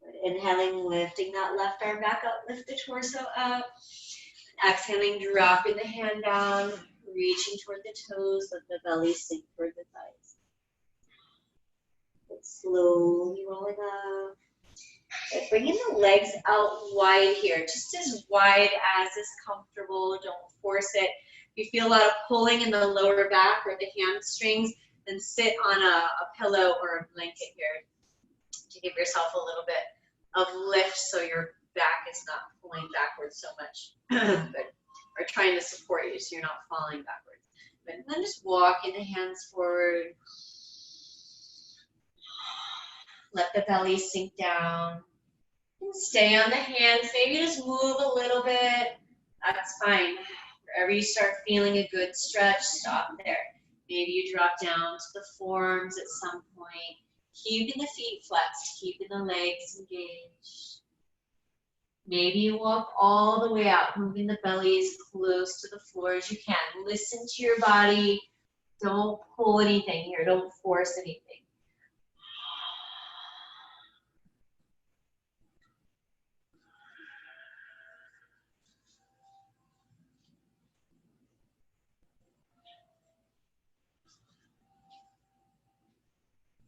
Good. Inhaling, lifting that left arm back up, lift the torso up. Exhaling, dropping the hand down, reaching toward the toes, let the belly sink toward the thighs. Slowly rolling up. Bringing the legs out wide here, just as wide as is comfortable. Don't force it. If you feel a lot of pulling in the lower back or the hamstrings, then sit on a pillow or a blanket here to give yourself a little bit of lift so your back is not pulling backwards so much. Or trying to support you so you're not falling backwards. But then just walking the hands forward. Let the belly sink down. And stay on the hands. Maybe just move a little bit. That's fine. Wherever you start feeling a good stretch, stop there. Maybe you drop down to the forearms at some point. Keeping the feet flexed, keeping the legs engaged. Maybe you walk all the way out, moving the belly as close to the floor as you can. Listen to your body. Don't pull anything here. Don't force anything.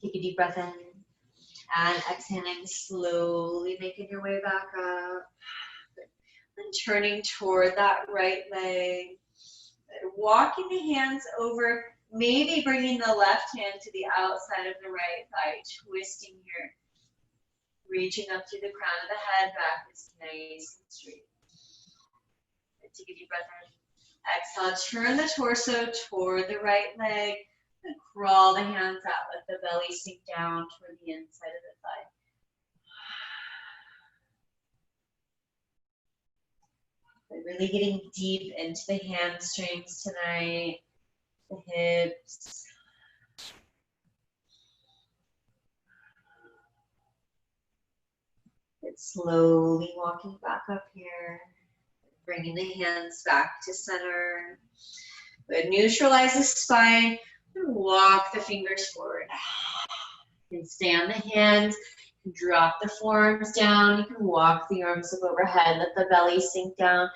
Take a deep breath in. And exhaling, slowly making your way back up. And turning toward that right leg. Walking the hands over, maybe bringing the left hand to the outside of the right thigh, twisting here. Reaching up through the crown of the head, back is nice and straight. Take a deep breath in. Exhale, turn the torso toward the right leg. And crawl the hands out, let the belly sink down toward the inside of the thigh. We're really getting deep into the hamstrings tonight, the hips. It's slowly walking back up here, bringing the hands back to center. Good. Neutralize the spine. And walk the fingers forward. You can stay on the hands, you can drop the forearms down, you can walk the arms up overhead, let the belly sink down,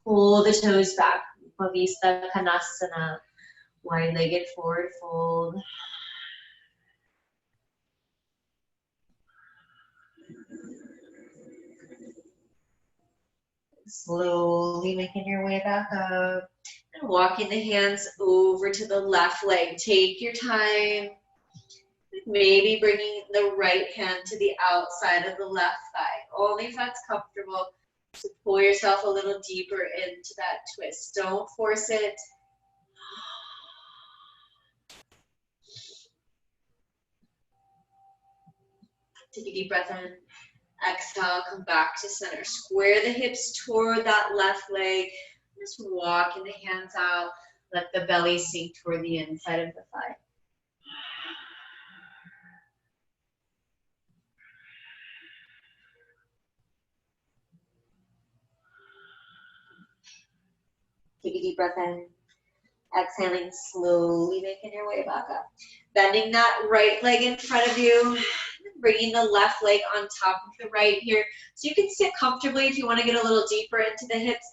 pull the toes back, Upavista Konasana, wide-legged forward fold. Slowly making your way back up. And walking the hands over to the left leg. Take your time. Maybe bringing the right hand to the outside of the left thigh. Only if that's comfortable. So pull yourself a little deeper into that twist. Don't force it. Take a deep breath in. Exhale, come back to center. Square the hips toward that left leg. Just walking the hands out. Let the belly sink toward the inside of the thigh. Take a deep breath in. Exhaling, slowly making your way back up. Bending that right leg in front of you. Bringing the left leg on top of the right here. So you can sit comfortably if you want to get a little deeper into the hips.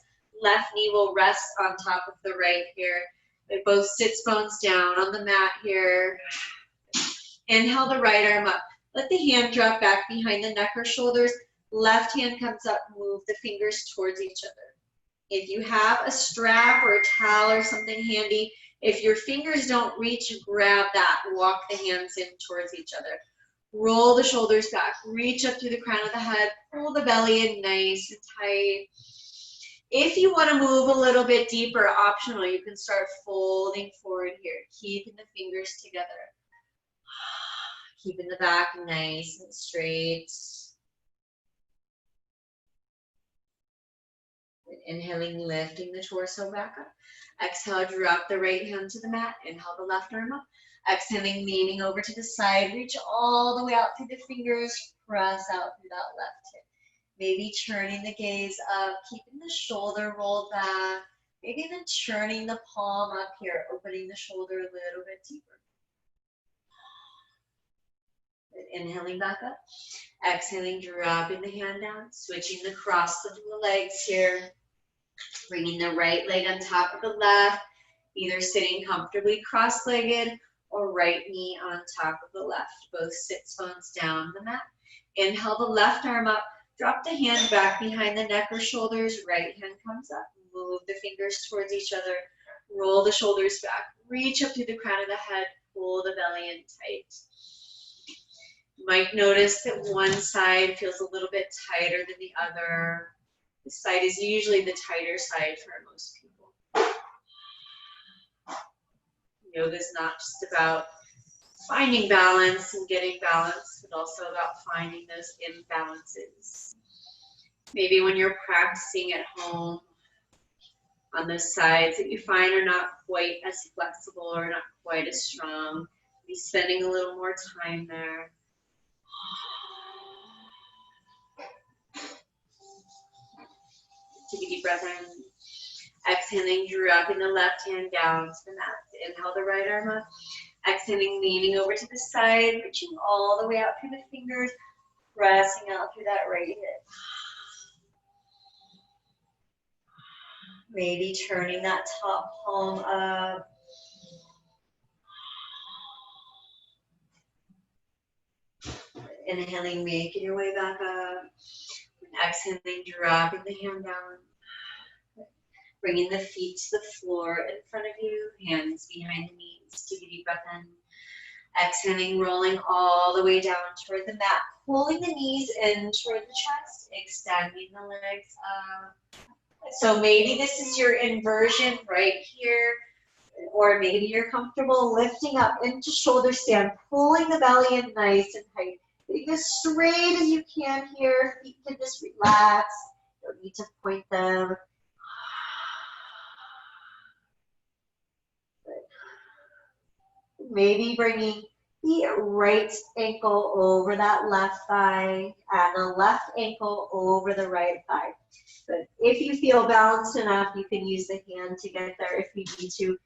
Left knee will rest on top of the right here. Both sits bones down on the mat here. Inhale the right arm up. Let the hand drop back behind the neck or shoulders. Left hand comes up, move the fingers towards each other. If you have a strap or a towel or something handy, if your fingers don't reach, grab that. Walk the hands in towards each other. Roll the shoulders back. Reach up through the crown of the head. Pull the belly in nice and tight. If you want to move a little bit deeper, optional, you can start folding forward here, keeping the fingers together. Keeping the back nice and straight. Inhaling, lifting the torso back up. Exhale, drop the right hand to the mat. Inhale the left arm up. Exhaling, leaning over to the side. Reach all the way out through the fingers. Press out through that left hip. Maybe turning the gaze up, keeping the shoulder rolled back. Maybe even turning the palm up here, opening the shoulder a little bit deeper. Inhaling back up. Exhaling, dropping the hand down. Switching the cross of the legs here. Bringing the right leg on top of the left. Either sitting comfortably cross-legged or right knee on top of the left. Both sits bones down the mat. Inhale the left arm up. Drop the hand back behind the neck or shoulders. Right hand comes up. Move the fingers towards each other. Roll the shoulders back. Reach up through the crown of the head. Pull the belly in tight. You might notice that one side feels a little bit tighter than the other. This side is usually the tighter side for most people. Yoga is not just about finding balance and getting balance, but also about finding those imbalances. Maybe when you're practicing at home on those sides that you find are not quite as flexible or not quite as strong, be spending a little more time there. Take a deep breath in. Exhaling, dropping the left hand down to the mat. Inhale the right arm up. Exhaling, leaning over to the side, reaching all the way out through the fingers, pressing out through that right hip. Maybe turning that top palm up. Inhaling, making your way back up. Exhaling, dropping the hand down. Bringing the feet to the floor in front of you, hands behind the knees. Take a deep breath in. Exhaling, rolling all the way down toward the mat. Pulling the knees in toward the chest, extending the legs up. So maybe this is your inversion right here, or maybe you're comfortable lifting up into shoulder stand, pulling the belly in nice and tight. Getting as straight as you can here. Feet can just relax. Don't need to point them. Maybe bringing the right ankle over that left thigh and the left ankle over the right thigh. But if you feel balanced enough, you can use the hand to get there if you need to. Your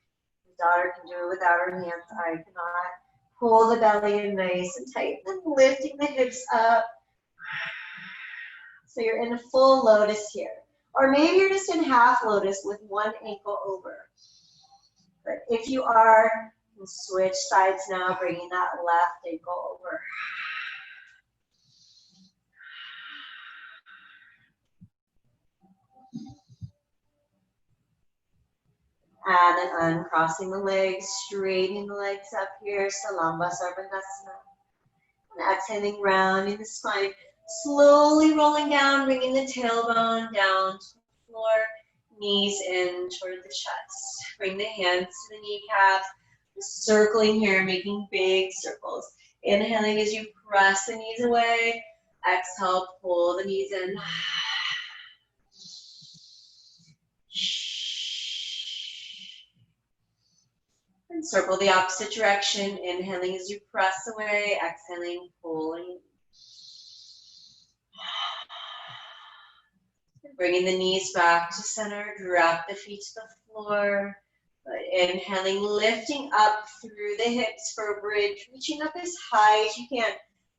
daughter can do it without her hands. I cannot. Pull the belly in nice and tight. Then lifting the hips up. So you're in a full lotus here. Or maybe you're just in half lotus with one ankle over. But if you are, switch sides now, bringing that left ankle over. And then uncrossing the legs, straightening the legs up here, Salamba Sarvangasana. And exhaling, rounding the spine, slowly rolling down, bringing the tailbone down to the floor, knees in toward the chest. Bring the hands to the kneecaps, circling here, making big circles. Inhaling as you press the knees away. Exhale, pull the knees in. Circle the opposite direction, inhaling as you press away, exhaling, pulling. Bringing the knees back to center, drop the feet to the floor. Inhaling, lifting up through the hips for a bridge, reaching up as high as you can.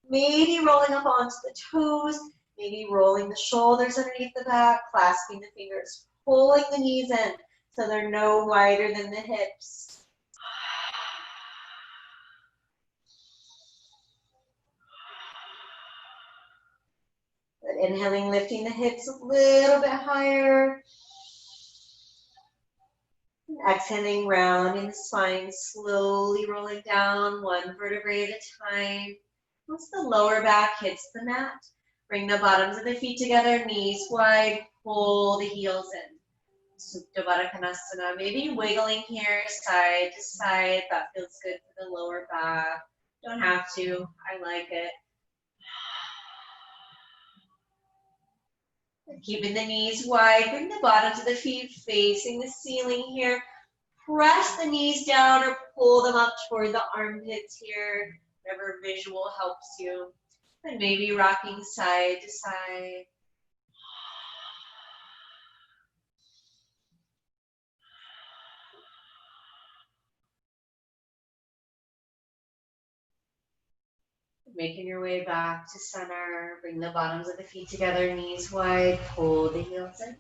Maybe rolling up onto the toes, maybe rolling the shoulders underneath the back, clasping the fingers, pulling the knees in so they're no wider than the hips. But inhaling, lifting the hips a little bit higher. Exhaling, rounding the spine, slowly rolling down one vertebrae at a time. Once the lower back hits the mat, bring the bottoms of the feet together, knees wide, pull the heels in. Supta Baddha Konasana, maybe wiggling here side to side. That feels good for the lower back. Don't have to, I like it. Keeping the knees wide, bring the bottoms of the feet facing the ceiling here. Press the knees down or pull them up toward the armpits here, whatever visual helps you. And maybe rocking side to side. Making your way back to center. Bring the bottoms of the feet together, knees wide, pull the heels in.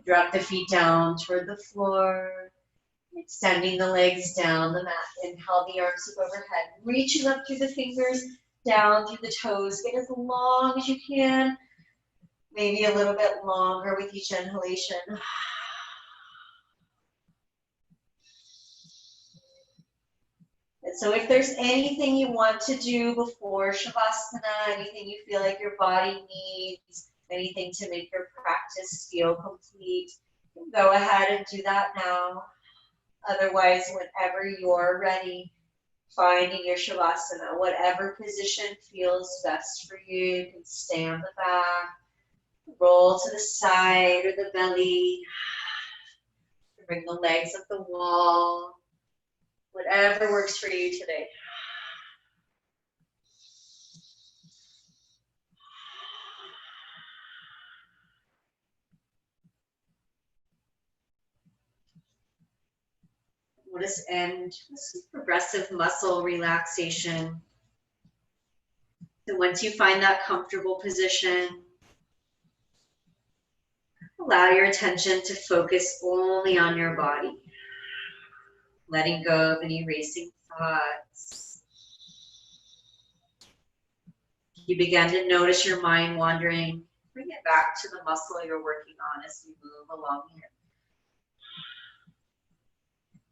Drop the feet down toward the floor. Extending the legs down the mat. Inhale the arms up overhead. Reaching up through the fingers, down through the toes. Get as long as you can. Maybe a little bit longer with each inhalation. And so if there's anything you want to do before Shavasana, anything you feel like your body needs, anything to make your practice feel complete, you can go ahead and do that now. Otherwise, whenever you're ready, finding your Shavasana, whatever position feels best for you. You can stay on the back, roll to the side or the belly, bring the legs up the wall, whatever works for you today. We'll just end this progressive muscle relaxation. So once you find that comfortable position, allow your attention to focus only on your body, letting go of any racing thoughts. You begin to notice your mind wandering, bring it back to the muscle you're working on as you move along here.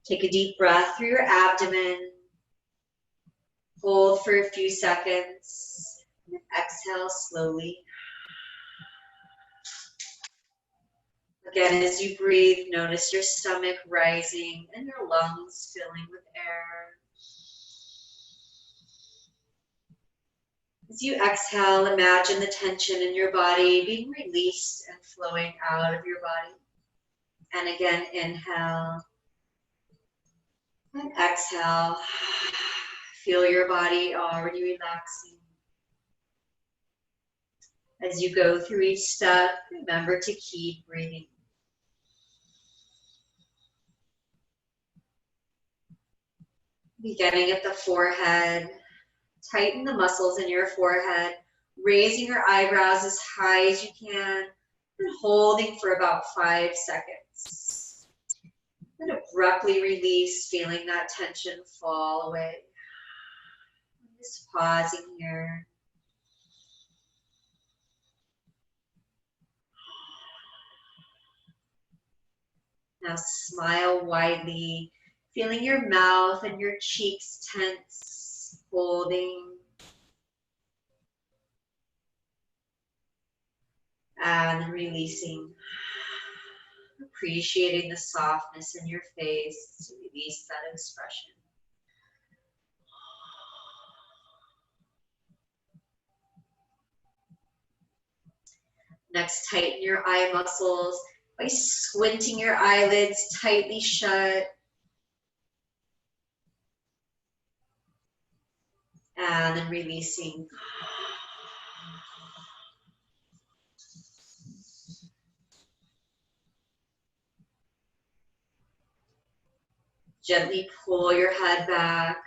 Take a deep breath through your abdomen. Hold for a few seconds. And exhale slowly. Again, as you breathe, notice your stomach rising and your lungs filling with air. As you exhale, imagine the tension in your body being released and flowing out of your body. And again, inhale. And exhale. Feel your body already relaxing. As you go through each step, remember to keep breathing. Beginning at the forehead, tighten the muscles in your forehead, raising your eyebrows as high as you can, and holding for about 5 seconds. Then abruptly release, feeling that tension fall away. Just pausing here. Now smile widely, feeling your mouth and your cheeks tense, holding. And releasing. Appreciating the softness in your face to release that expression. Next, tighten your eye muscles by squinting your eyelids tightly shut. And then releasing. Gently pull your head back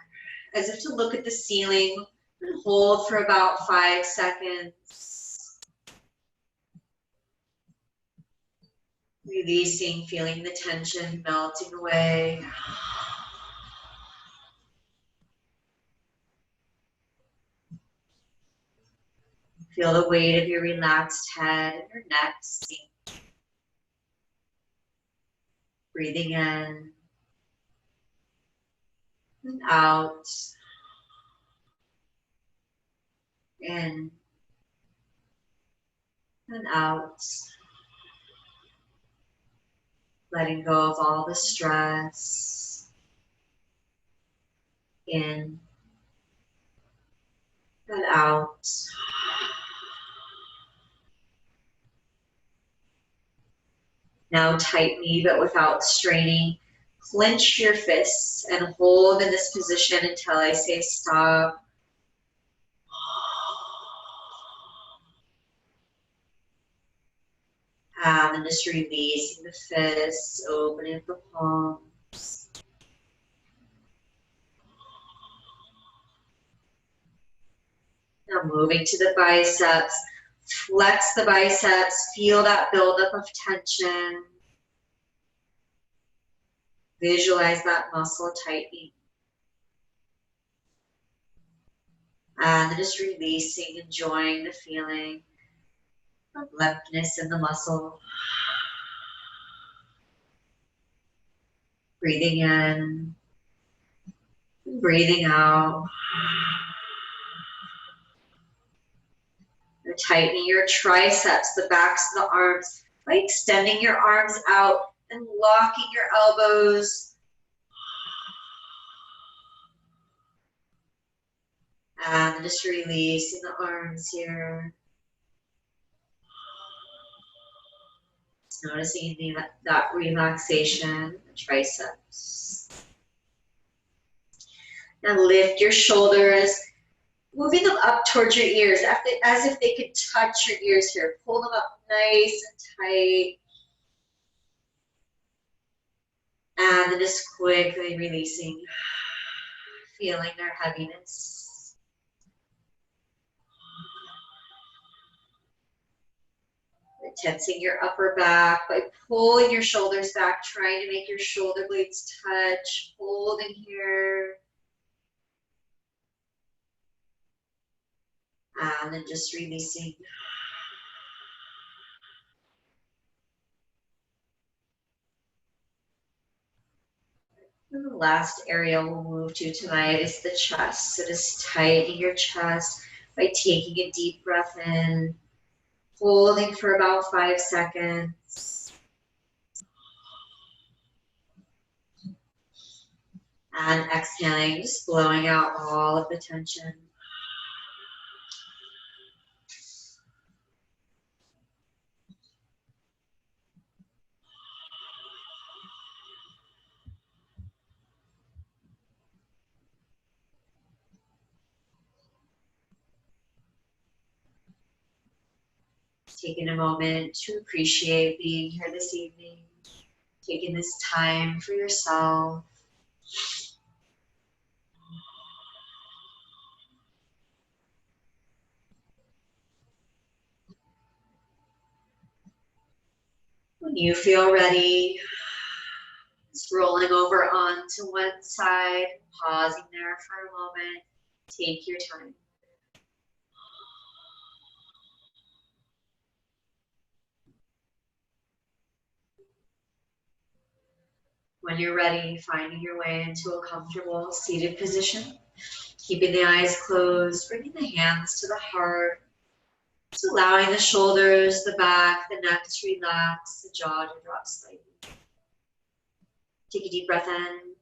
as if to look at the ceiling and hold for about 5 seconds. Releasing, feeling the tension melting away. Feel the weight of your relaxed head and your neck sink. Breathing in and out. In and out. Letting go of all the stress. In and out. Now tightly but without straining. Clench your fists and hold in this position until I say stop. And then just releasing the fists, opening the palms. Now moving to the biceps. Flex the biceps, feel that buildup of tension. Visualize that muscle tightening. And just releasing, enjoying the feeling of limpness in the muscle. Breathing in, breathing out. You're tightening your triceps, the backs of the arms, by extending your arms out and locking your elbows. And just releasing the arms here. Just noticing that relaxation, the triceps. Now lift your shoulders, moving them up towards your ears, as if they could touch your ears here. Pull them up nice and tight. And then just quickly releasing, feeling their heaviness. Tensing your upper back by pulling your shoulders back, trying to make your shoulder blades touch, holding here. And then just releasing. And the last area we'll move to tonight is the chest. So just tightening your chest by taking a deep breath in, holding for about 5 seconds. And exhaling, just blowing out all of the tension. Taking a moment to appreciate being here this evening, taking this time for yourself. When you feel ready, just rolling over onto one side, pausing there for a moment. Take your time. When you're ready, finding your way into a comfortable seated position, keeping the eyes closed, bringing the hands to the heart, just allowing the shoulders, the back, the neck to relax, the jaw to drop slightly. Take a deep breath in.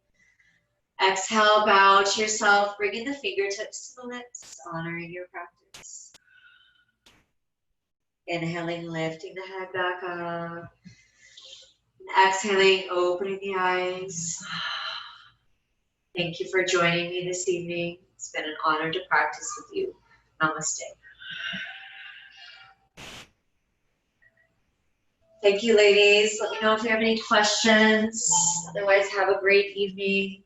Exhale, bow to yourself, bringing the fingertips to the lips, honoring your practice. Inhaling, lifting the head back up. Exhaling, opening the eyes. Thank you for joining me this evening. It's been an honor to practice with you. Namaste. Thank you, ladies. Let me know if you have any questions. Otherwise, have a great evening.